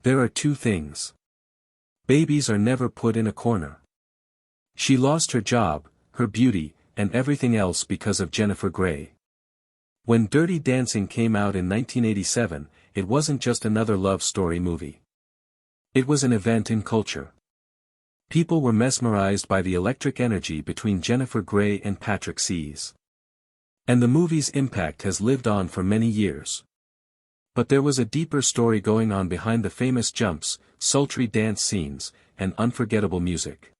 There are two things. Babies are never put in a corner. She lost her job, her beauty, and everything else because of Jennifer Grey. When Dirty Dancing came out in 1987, it wasn't just another love story movie. It was an event in culture. People were mesmerized by the electric energy between Jennifer Grey and Patrick Swayze. And the movie's impact has lived on for many years. But there was a deeper story going on behind the famous jumps, sultry dance scenes, and unforgettable music.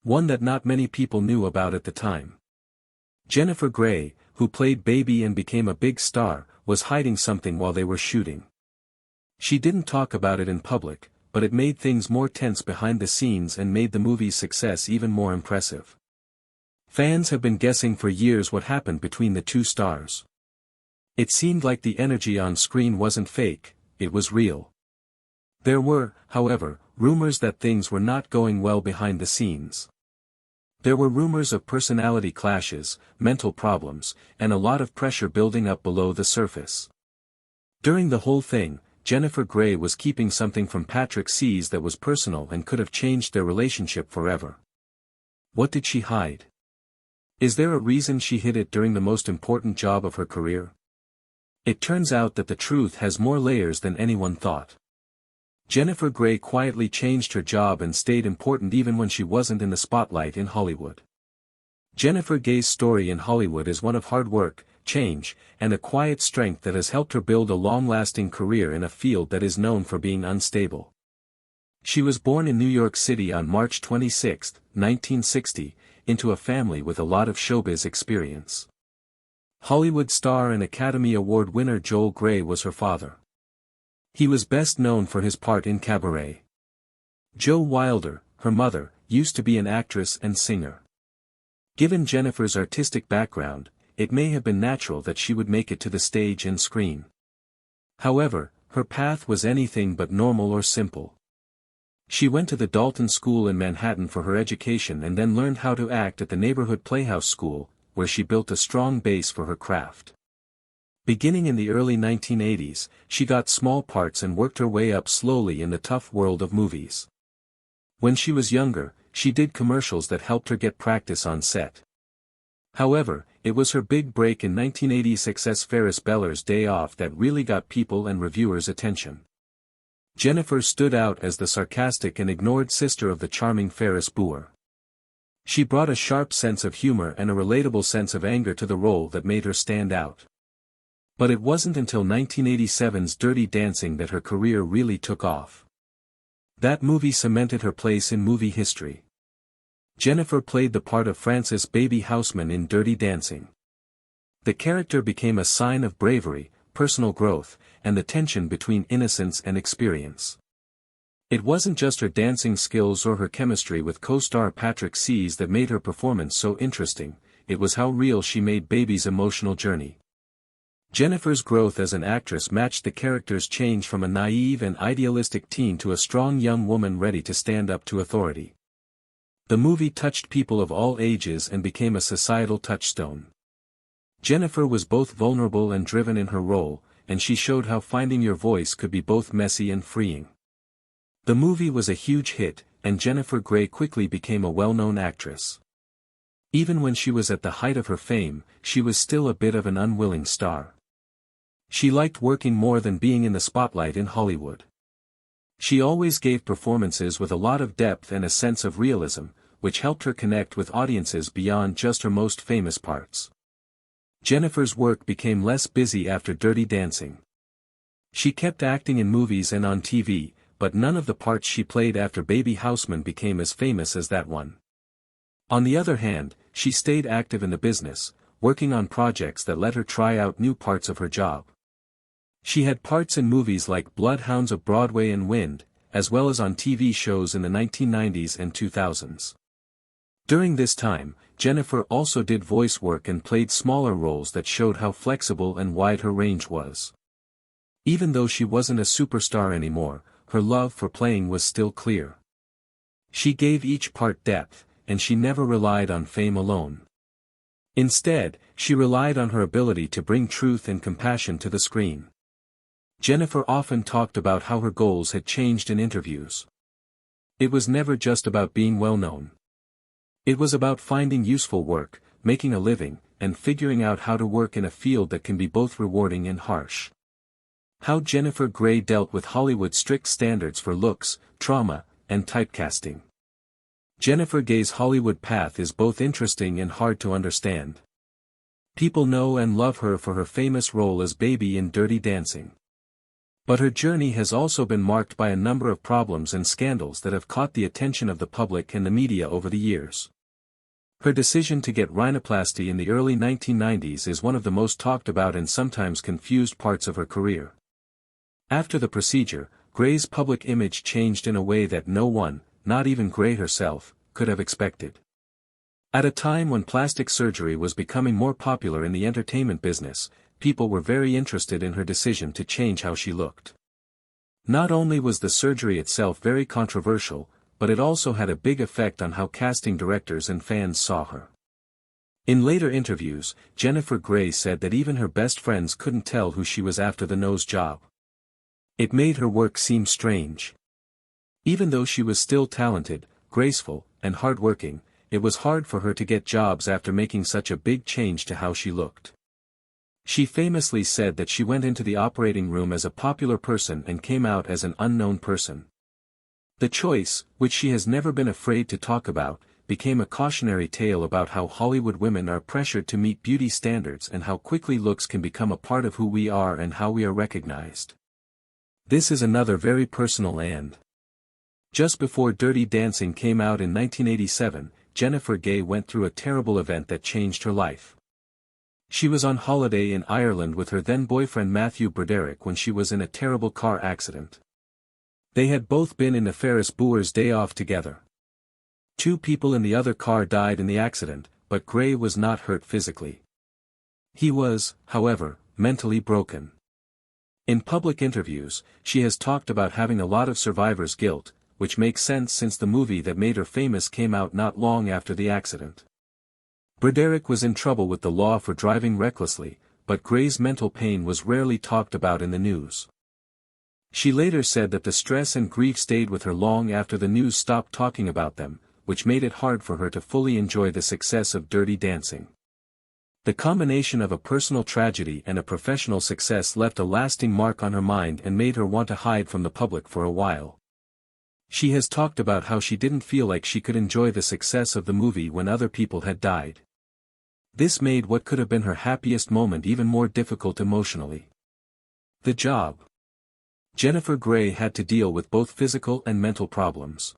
One that not many people knew about at the time. Jennifer Grey, who played Baby and became a big star, was hiding something while they were shooting. She didn't talk about it in public, but it made things more tense behind the scenes and made the movie's success even more impressive. Fans have been guessing for years what happened between the two stars. It seemed like the energy on screen wasn't fake, it was real. There were, however, rumors that things were not going well behind the scenes. There were rumors of personality clashes, mental problems, and a lot of pressure building up below the surface. During the whole thing, Jennifer Grey was keeping something from Patrick Swayze that was personal and could have changed their relationship forever. What did she hide? Is there a reason she hid it during the most important job of her career? It turns out that the truth has more layers than anyone thought. Jennifer Grey quietly changed her job and stayed important even when she wasn't in the spotlight in Hollywood. Jennifer Grey's story in Hollywood is one of hard work, change, and a quiet strength that has helped her build a long-lasting career in a field that is known for being unstable. She was born in New York City on March 26, 1960, into a family with a lot of showbiz experience. Hollywood star and Academy Award winner Joel Grey was her father. He was best known for his part in Cabaret. Jo Wilder, her mother, used to be an actress and singer. Given Jennifer's artistic background, it may have been natural that she would make it to the stage and screen. However, her path was anything but normal or simple. She went to the Dalton School in Manhattan for her education and then learned how to act at the neighborhood Playhouse School, where she built a strong base for her craft. Beginning in the early 1980s, she got small parts and worked her way up slowly in the tough world of movies. When she was younger, she did commercials that helped her get practice on set. However, it was her big break in 1986's Ferris Bueller's Day Off that really got people and reviewers' attention. Jennifer stood out as the sarcastic and ignored sister of the charming Ferris Bueller. She brought a sharp sense of humor and a relatable sense of anger to the role that made her stand out. But it wasn't until 1987's Dirty Dancing that her career really took off. That movie cemented her place in movie history. Jennifer played the part of Frances Baby Houseman in Dirty Dancing. The character became a sign of bravery, personal growth, and the tension between innocence and experience. It wasn't just her dancing skills or her chemistry with co-star Patrick Swayze that made her performance so interesting, it was how real she made Baby's emotional journey. Jennifer's growth as an actress matched the character's change from a naive and idealistic teen to a strong young woman ready to stand up to authority. The movie touched people of all ages and became a societal touchstone. Jennifer was both vulnerable and driven in her role, and she showed how finding your voice could be both messy and freeing. The movie was a huge hit, and Jennifer Grey quickly became a well-known actress. Even when she was at the height of her fame, she was still a bit of an unwilling star. She liked working more than being in the spotlight in Hollywood. She always gave performances with a lot of depth and a sense of realism, which helped her connect with audiences beyond just her most famous parts. Jennifer's work became less busy after Dirty Dancing. She kept acting in movies and on TV, but none of the parts she played after Baby Houseman became as famous as that one. On the other hand, she stayed active in the business, working on projects that let her try out new parts of her job. She had parts in movies like Bloodhounds of Broadway and Wind, as well as on TV shows in the 1990s and 2000s. During this time, Jennifer also did voice work and played smaller roles that showed how flexible and wide her range was. Even though she wasn't a superstar anymore, her love for playing was still clear. She gave each part depth, and she never relied on fame alone. Instead, she relied on her ability to bring truth and compassion to the screen. Jennifer often talked about how her goals had changed in interviews. It was never just about being well known. It was about finding useful work, making a living, and figuring out how to work in a field that can be both rewarding and harsh. How Jennifer Grey dealt with Hollywood's strict standards for looks, trauma, and typecasting. Jennifer Grey's Hollywood path is both interesting and hard to understand. People know and love her for her famous role as Baby in Dirty Dancing. But her journey has also been marked by a number of problems and scandals that have caught the attention of the public and the media over the years. Her decision to get rhinoplasty in the early 1990s is one of the most talked about and sometimes confused parts of her career. After the procedure, Grey's public image changed in a way that no one, not even Grey herself, could have expected. At a time when plastic surgery was becoming more popular in the entertainment business, people were very interested in her decision to change how she looked. Not only was the surgery itself very controversial, but it also had a big effect on how casting directors and fans saw her. In later interviews, Jennifer Grey said that even her best friends couldn't tell who she was after the nose job. It made her work seem strange. Even though she was still talented, graceful, and hardworking, it was hard for her to get jobs after making such a big change to how she looked. She famously said that she went into the operating room as a popular person and came out as an unknown person. The choice, which she has never been afraid to talk about, became a cautionary tale about how Hollywood women are pressured to meet beauty standards and how quickly looks can become a part of who we are and how we are recognized. This is another very personal and. Just before Dirty Dancing came out in 1987, Jennifer Grey went through a terrible event that changed her life. She was on holiday in Ireland with her then-boyfriend Matthew Broderick when she was in a terrible car accident. They had both been in a Ferris Bueller's Day Off together. 2 people in the other car died in the accident, but Grey was not hurt physically. He was, however, mentally broken. In public interviews, she has talked about having a lot of survivor's guilt, which makes sense since the movie that made her famous came out not long after the accident. Broderick was in trouble with the law for driving recklessly, but Grey's mental pain was rarely talked about in the news. She later said that the stress and grief stayed with her long after the news stopped talking about them, which made it hard for her to fully enjoy the success of Dirty Dancing. The combination of a personal tragedy and a professional success left a lasting mark on her mind and made her want to hide from the public for a while. She has talked about how she didn't feel like she could enjoy the success of the movie when other people had died. This made what could have been her happiest moment even more difficult emotionally. The job. Jennifer Grey had to deal with both physical and mental problems.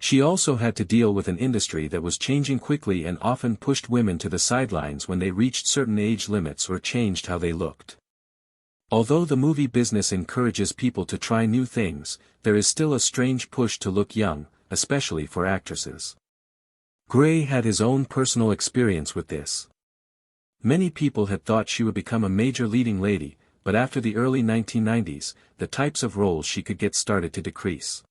She also had to deal with an industry that was changing quickly and often pushed women to the sidelines when they reached certain age limits or changed how they looked. Although the movie business encourages people to try new things, there is still a strange push to look young, especially for actresses. Grey had his own personal experience with this. Many people had thought she would become a major leading lady, but after the early 1990s, the types of roles she could get started to decrease.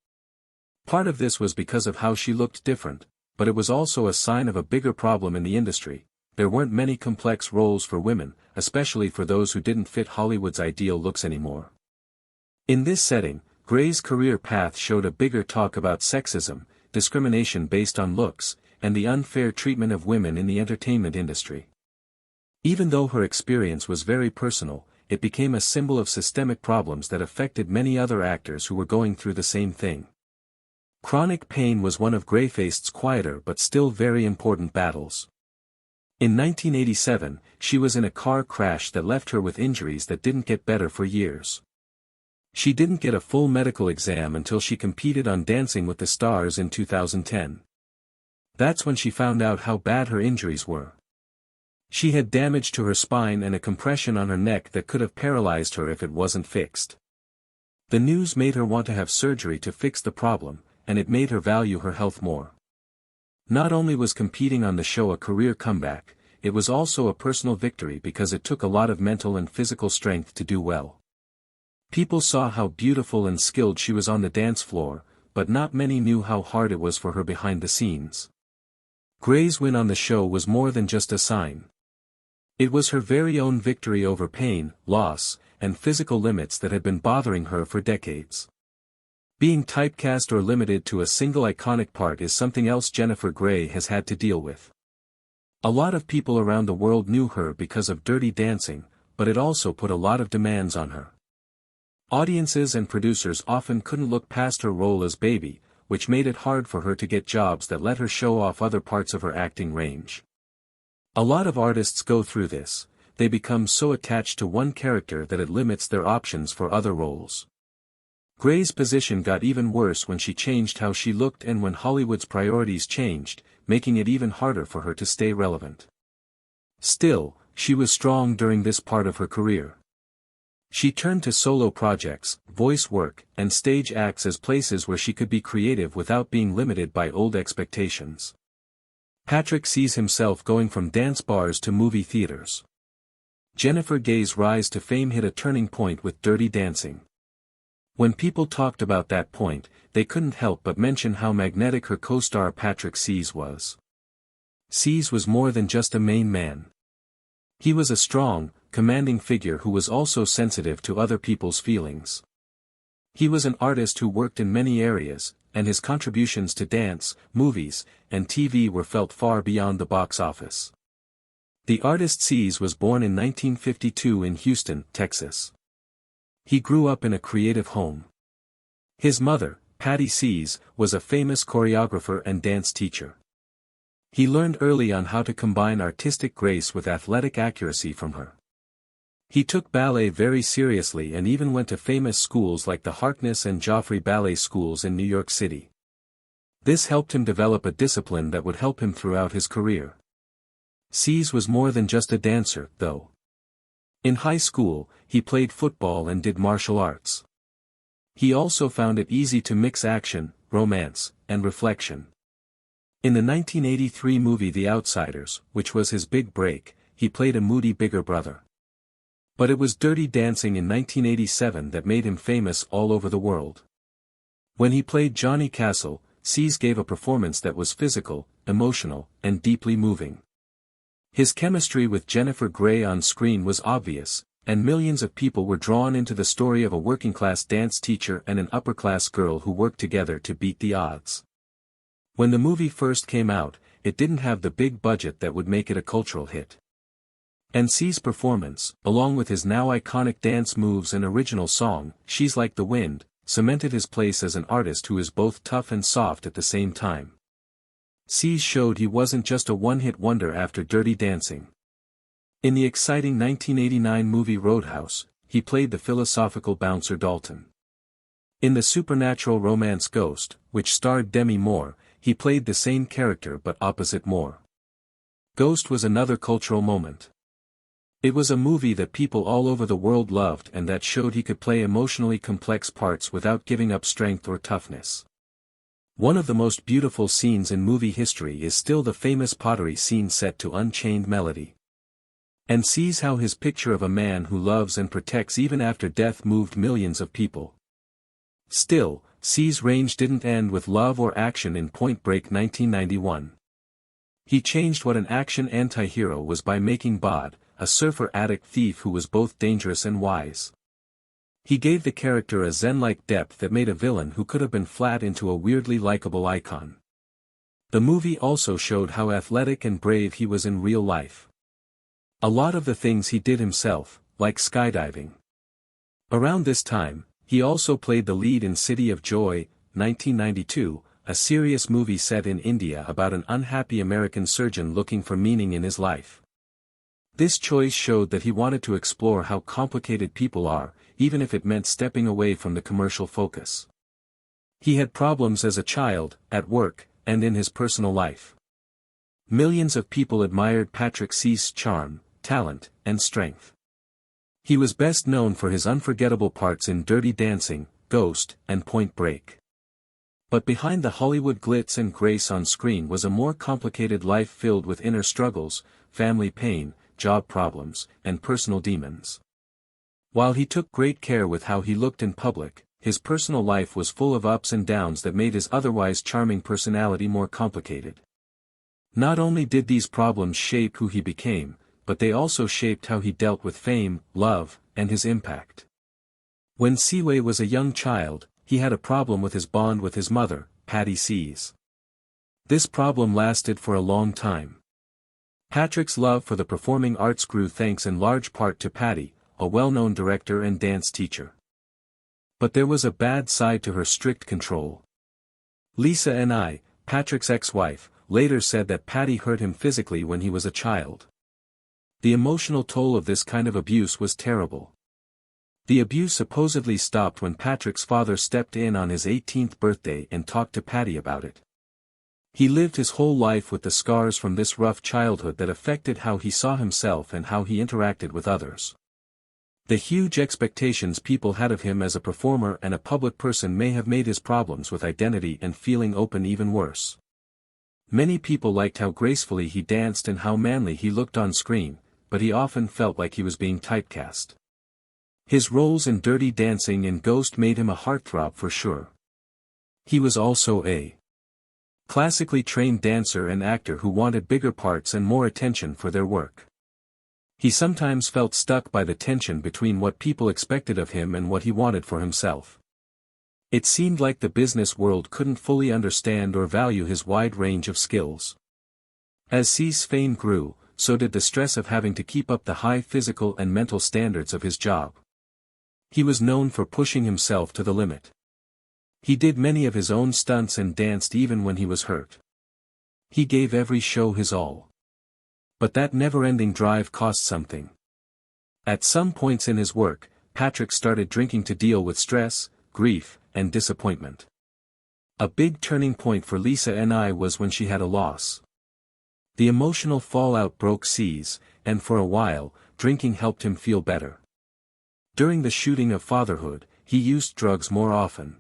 Part of this was because of how she looked different, but it was also a sign of a bigger problem in the industry. There weren't many complex roles for women, especially for those who didn't fit Hollywood's ideal looks anymore. In this setting, Grey's career path showed a bigger talk about sexism, discrimination based on looks, and the unfair treatment of women in the entertainment industry. Even though her experience was very personal, it became a symbol of systemic problems that affected many other actors who were going through the same thing. Chronic pain was one of Grey's quieter but still very important battles. In 1987, she was in a car crash that left her with injuries that didn't get better for years. She didn't get a full medical exam until she competed on Dancing with the Stars in 2010. That's when she found out how bad her injuries were. She had damage to her spine and a compression on her neck that could have paralyzed her if it wasn't fixed. The news made her want to have surgery to fix the problem, and it made her value her health more. Not only was competing on the show a career comeback, it was also a personal victory because it took a lot of mental and physical strength to do well. People saw how beautiful and skilled she was on the dance floor, but not many knew how hard it was for her behind the scenes. Grey's win on the show was more than just a sign. It was her very own victory over pain, loss, and physical limits that had been bothering her for decades. Being typecast or limited to a single iconic part is something else Jennifer Grey has had to deal with. A lot of people around the world knew her because of Dirty Dancing, but it also put a lot of demands on her. Audiences and producers often couldn't look past her role as Baby, which made it hard for her to get jobs that let her show off other parts of her acting range. A lot of artists go through this. They become so attached to one character that it limits their options for other roles. Grey's position got even worse when she changed how she looked and when Hollywood's priorities changed, making it even harder for her to stay relevant. Still, she was strong during this part of her career. She turned to solo projects, voice work, and stage acts as places where she could be creative without being limited by old expectations. Patrick sees himself going from dance bars to movie theaters. Jennifer Grey's rise to fame hit a turning point with Dirty Dancing. When people talked about that point, they couldn't help but mention how magnetic her co-star Patrick Swayze was. Swayze was more than just a main man. He was a strong, commanding figure who was also sensitive to other people's feelings. He was an artist who worked in many areas, and his contributions to dance, movies, and TV were felt far beyond the box office. The artist Swayze was born in 1952 in Houston, Texas. He grew up in a creative home. His mother, Patty Swayze, was a famous choreographer and dance teacher. He learned early on how to combine artistic grace with athletic accuracy from her. He took ballet very seriously and even went to famous schools like the Harkness and Joffrey Ballet Schools in New York City. This helped him develop a discipline that would help him throughout his career. Swayze was more than just a dancer, though. In high school, he played football and did martial arts. He also found it easy to mix action, romance, and reflection. In the 1983 movie The Outsiders, which was his big break, he played a moody bigger brother. But it was Dirty Dancing in 1987 that made him famous all over the world. When he played Johnny Castle, Swayze gave a performance that was physical, emotional, and deeply moving. His chemistry with Jennifer Grey on screen was obvious, and millions of people were drawn into the story of a working-class dance teacher and an upper-class girl who worked together to beat the odds. When the movie first came out, it didn't have the big budget that would make it a cultural hit. And Swayze's performance, along with his now iconic dance moves and original song, She's Like the Wind, cemented his place as an artist who is both tough and soft at the same time. Swayze showed he wasn't just a one-hit wonder after Dirty Dancing. In the exciting 1989 movie Roadhouse, he played the philosophical bouncer Dalton. In the supernatural romance Ghost, which starred Demi Moore, he played the same character but opposite Moore. Ghost was another cultural moment. It was a movie that people all over the world loved and that showed he could play emotionally complex parts without giving up strength or toughness. One of the most beautiful scenes in movie history is still the famous pottery scene set to Unchained Melody. And sees how his picture of a man who loves and protects even after death moved millions of people. Still, Swayze's range didn't end with love or action in Point Break 1991. He changed what an action anti-hero was by making Bod, a surfer addict thief who was both dangerous and wise. He gave the character a zen-like depth that made a villain who could have been flat into a weirdly likable icon. The movie also showed how athletic and brave he was in real life. A lot of the things he did himself, like skydiving. Around this time, he also played the lead in City of Joy, 1992, a serious movie set in India about an unhappy American surgeon looking for meaning in his life. This choice showed that he wanted to explore how complicated people are, even if it meant stepping away from the commercial focus. He had problems as a child, at work, and in his personal life. Millions of people admired Patrick Swayze's charm, talent, and strength. He was best known for his unforgettable parts in Dirty Dancing, Ghost, and Point Break. But behind the Hollywood glitz and grace on screen was a more complicated life filled with inner struggles, family pain, job problems, and personal demons. While he took great care with how he looked in public, his personal life was full of ups and downs that made his otherwise charming personality more complicated. Not only did these problems shape who he became, but they also shaped how he dealt with fame, love, and his impact. When Swayze was a young child, he had a problem with his bond with his mother, Patty Swayze. This problem lasted for a long time. Patrick's love for the performing arts grew thanks in large part to Patty, a well-known director and dance teacher. But there was a bad side to her strict control. Lisa and I, Patrick's ex-wife, later said that Patty hurt him physically when he was a child. The emotional toll of this kind of abuse was terrible. The abuse supposedly stopped when Patrick's father stepped in on his 18th birthday and talked to Patty about it. He lived his whole life with the scars from this rough childhood that affected how he saw himself and how he interacted with others. The huge expectations people had of him as a performer and a public person may have made his problems with identity and feeling open even worse. Many people liked how gracefully he danced and how manly he looked on screen, but he often felt like he was being typecast. His roles in Dirty Dancing and Ghost made him a heartthrob for sure. He was also a classically trained dancer and actor who wanted bigger parts and more attention for their work. He sometimes felt stuck by the tension between what people expected of him and what he wanted for himself. It seemed like the business world couldn't fully understand or value his wide range of skills. As Swayze's fame grew, so did the stress of having to keep up the high physical and mental standards of his job. He was known for pushing himself to the limit. He did many of his own stunts and danced even when he was hurt. He gave every show his all. But that never-ending drive cost something. At some points in his work, Patrick started drinking to deal with stress, grief, and disappointment. A big turning point for Lisa and I was when she had a loss. The emotional fallout broke Swayze, and for a while, drinking helped him feel better. During the shooting of Fatherhood, he used drugs more often.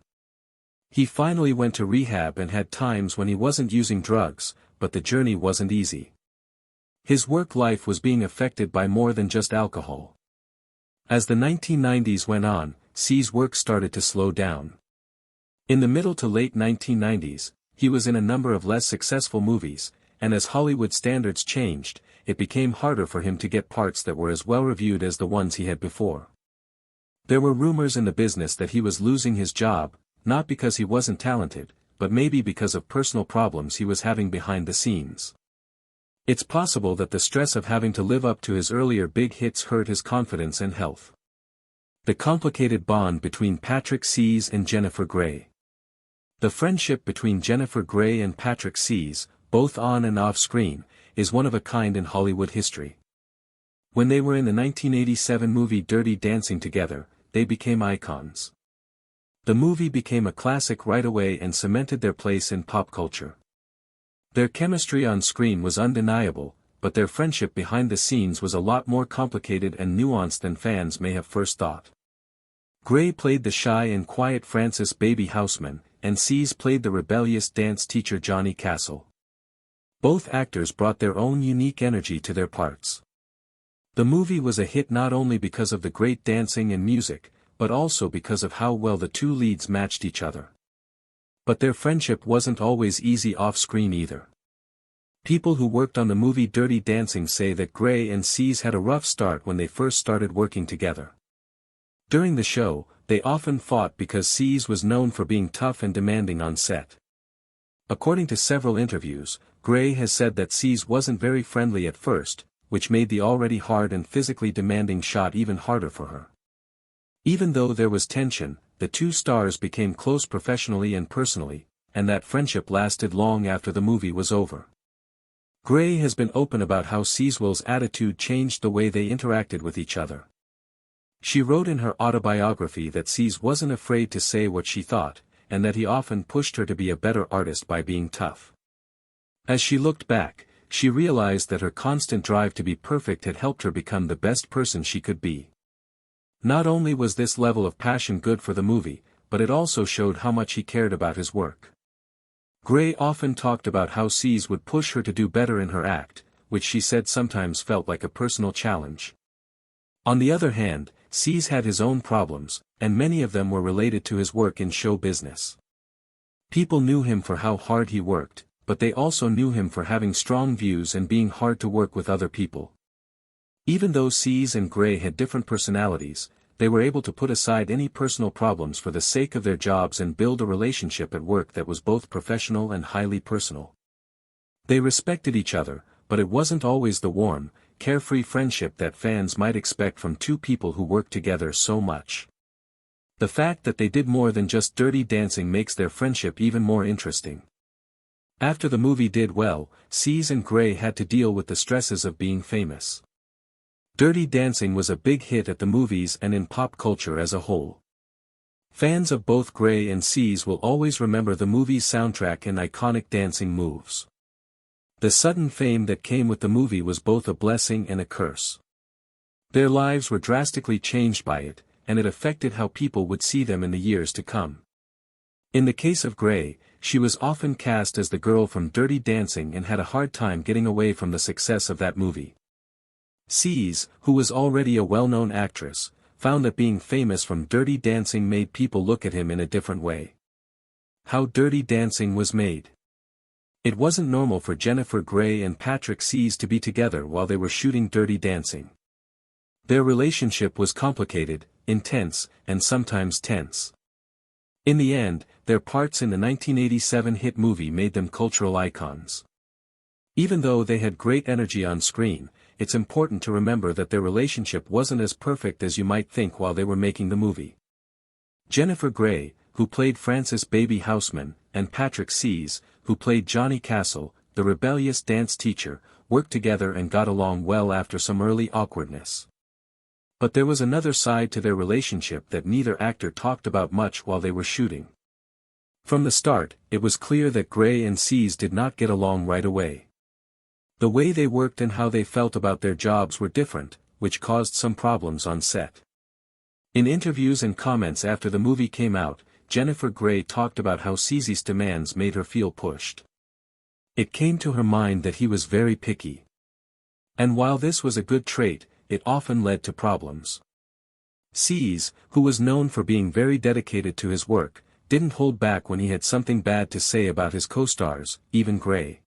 He finally went to rehab and had times when he wasn't using drugs, but the journey wasn't easy. His work life was being affected by more than just alcohol. As the 1990s went on, Swayze's work started to slow down. In the middle to late 1990s, he was in a number of less successful movies, and as Hollywood standards changed, it became harder for him to get parts that were as well reviewed as the ones he had before. There were rumors in the business that he was losing his job, not because he wasn't talented, but maybe because of personal problems he was having behind the scenes. It's possible that the stress of having to live up to his earlier big hits hurt his confidence and health. The complicated bond between Patrick Swayze and Jennifer Grey. The friendship between Jennifer Grey and Patrick Swayze, both on and off screen, is one of a kind in Hollywood history. When they were in the 1987 movie Dirty Dancing together, they became icons. The movie became a classic right away and cemented their place in pop culture. Their chemistry on screen was undeniable, but their friendship behind the scenes was a lot more complicated and nuanced than fans may have first thought. Grey played the shy and quiet Francis Baby Houseman, and Swayze played the rebellious dance teacher Johnny Castle. Both actors brought their own unique energy to their parts. The movie was a hit not only because of the great dancing and music, but also because of how well the two leads matched each other. But their friendship wasn't always easy off-screen either. People who worked on the movie Dirty Dancing say that Grey and Swayze had a rough start when they first started working together. During the show, they often fought because Swayze was known for being tough and demanding on set. According to several interviews, Grey has said that Swayze wasn't very friendly at first, which made the already hard and physically demanding shot even harder for her. Even though there was tension, the two stars became close professionally and personally, and that friendship lasted long after the movie was over. Grey has been open about how Swayze's attitude changed the way they interacted with each other. She wrote in her autobiography that Swayze wasn't afraid to say what she thought, and that he often pushed her to be a better artist by being tough. As she looked back, she realized that her constant drive to be perfect had helped her become the best person she could be. Not only was this level of passion good for the movie, but it also showed how much he cared about his work. Grey often talked about how Swayze would push her to do better in her act, which she said sometimes felt like a personal challenge. On the other hand, Swayze had his own problems, and many of them were related to his work in show business. People knew him for how hard he worked, but they also knew him for having strong views and being hard to work with other people. Even though Swayze and Gray had different personalities, they were able to put aside any personal problems for the sake of their jobs and build a relationship at work that was both professional and highly personal. They respected each other, but it wasn't always the warm, carefree friendship that fans might expect from two people who work together so much. The fact that they did more than just Dirty Dancing makes their friendship even more interesting. After the movie did well, Swayze and Gray had to deal with the stresses of being famous. Dirty Dancing was a big hit at the movies and in pop culture as a whole. Fans of both Gray and Swayze will always remember the movie's soundtrack and iconic dancing moves. The sudden fame that came with the movie was both a blessing and a curse. Their lives were drastically changed by it, and it affected how people would see them in the years to come. In the case of Gray, she was often cast as the girl from Dirty Dancing and had a hard time getting away from the success of that movie. Swayze, who was already a well-known actress, found that being famous from Dirty Dancing made people look at him in a different way. How Dirty Dancing was made. It wasn't normal for Jennifer Grey and Patrick Swayze to be together while they were shooting Dirty Dancing. Their relationship was complicated, intense, and sometimes tense. In the end, their parts in the 1987 hit movie made them cultural icons. Even though they had great energy on screen, it's important to remember that their relationship wasn't as perfect as you might think while they were making the movie. Jennifer Grey, who played Frances Baby Houseman, and Patrick Swayze, who played Johnny Castle, the rebellious dance teacher, worked together and got along well after some early awkwardness. But there was another side to their relationship that neither actor talked about much while they were shooting. From the start, it was clear that Gray and Swayze did not get along right away. The way they worked and how they felt about their jobs were different, which caused some problems on set. In interviews and comments after the movie came out, Jennifer Grey talked about how Swayze's demands made her feel pushed. It came to her mind that he was very picky. And while this was a good trait, it often led to problems. Swayze, who was known for being very dedicated to his work, didn't hold back when he had something bad to say about his co-stars, even Gray.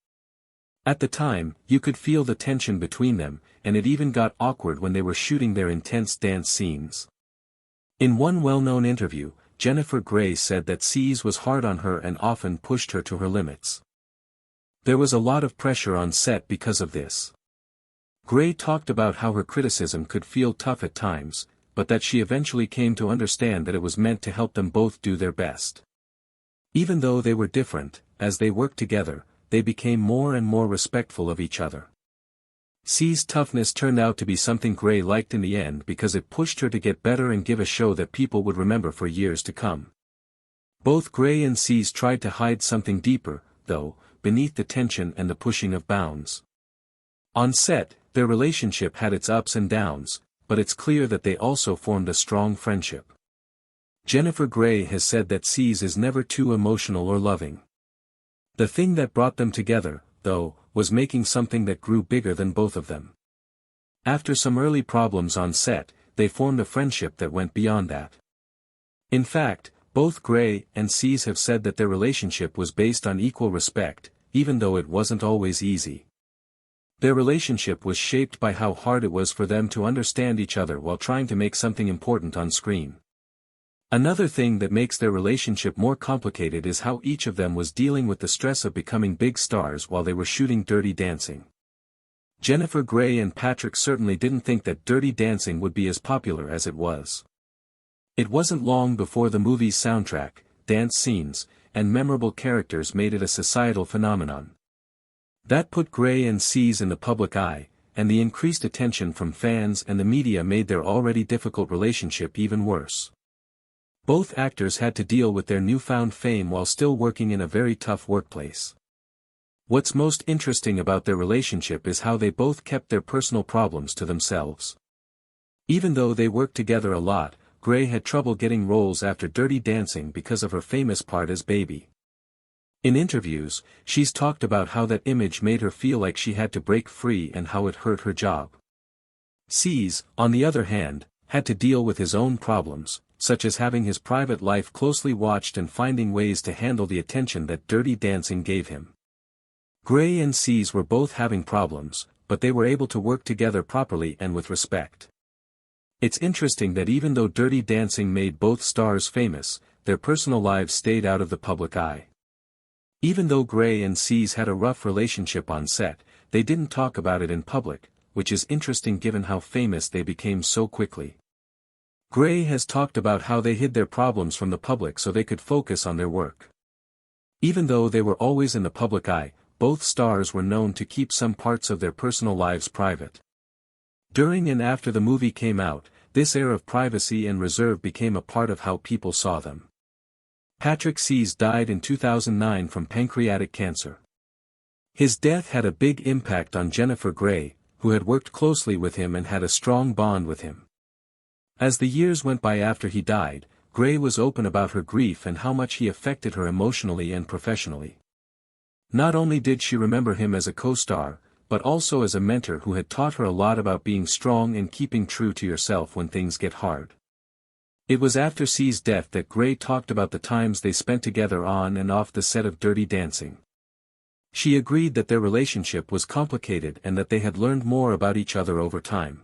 At the time, you could feel the tension between them, and it even got awkward when they were shooting their intense dance scenes. In one well-known interview, Jennifer Grey said that Swayze was hard on her and often pushed her to her limits. There was a lot of pressure on set because of this. Grey talked about how her criticism could feel tough at times, but that she eventually came to understand that it was meant to help them both do their best. Even though they were different, as they worked together, they became more and more respectful of each other. Swayze's toughness turned out to be something Grey liked in the end because it pushed her to get better and give a show that people would remember for years to come. Both Grey and Swayze tried to hide something deeper, though, beneath the tension and the pushing of bounds. On set, their relationship had its ups and downs, but it's clear that they also formed a strong friendship. Jennifer Grey has said that Swayze is never too emotional or loving. The thing that brought them together, though, was making something that grew bigger than both of them. After some early problems on set, they formed a friendship that went beyond that. In fact, both Grey and Swayze have said that their relationship was based on equal respect, even though it wasn't always easy. Their relationship was shaped by how hard it was for them to understand each other while trying to make something important on screen. Another thing that makes their relationship more complicated is how each of them was dealing with the stress of becoming big stars while they were shooting Dirty Dancing. Jennifer Grey and Patrick certainly didn't think that Dirty Dancing would be as popular as it was. It wasn't long before the movie's soundtrack, dance scenes, and memorable characters made it a societal phenomenon. That put Grey and Swayze in the public eye, and the increased attention from fans and the media made their already difficult relationship even worse. Both actors had to deal with their newfound fame while still working in a very tough workplace. What's most interesting about their relationship is how they both kept their personal problems to themselves. Even though they worked together a lot, Grey had trouble getting roles after Dirty Dancing because of her famous part as Baby. In interviews, she's talked about how that image made her feel like she had to break free and how it hurt her job. Swayze, on the other hand, had to deal with his own problems, such as having his private life closely watched and finding ways to handle the attention that Dirty Dancing gave him. Grey and Swayze were both having problems, but they were able to work together properly and with respect. It's interesting that even though Dirty Dancing made both stars famous, their personal lives stayed out of the public eye. Even though Gray and Swayze had a rough relationship on set, they didn't talk about it in public, which is interesting given how famous they became so quickly. Gray has talked about how they hid their problems from the public so they could focus on their work. Even though they were always in the public eye, both stars were known to keep some parts of their personal lives private. During and after the movie came out, this air of privacy and reserve became a part of how people saw them. Patrick Swayze died in 2009 from pancreatic cancer. His death had a big impact on Jennifer Grey, who had worked closely with him and had a strong bond with him. As the years went by after he died, Grey was open about her grief and how much he affected her emotionally and professionally. Not only did she remember him as a co-star, but also as a mentor who had taught her a lot about being strong and keeping true to yourself when things get hard. It was after Swayze's death that Grey talked about the times they spent together on and off the set of Dirty Dancing. She agreed that their relationship was complicated and that they had learned more about each other over time.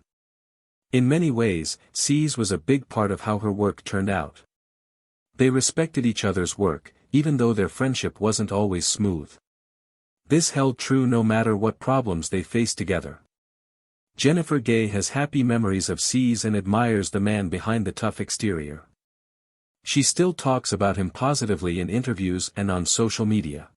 In many ways, Swayze was a big part of how her work turned out. They respected each other's work, even though their friendship wasn't always smooth. This held true no matter what problems they faced together. Jennifer Grey has happy memories of Swayze and admires the man behind the tough exterior. She still talks about him positively in interviews and on social media.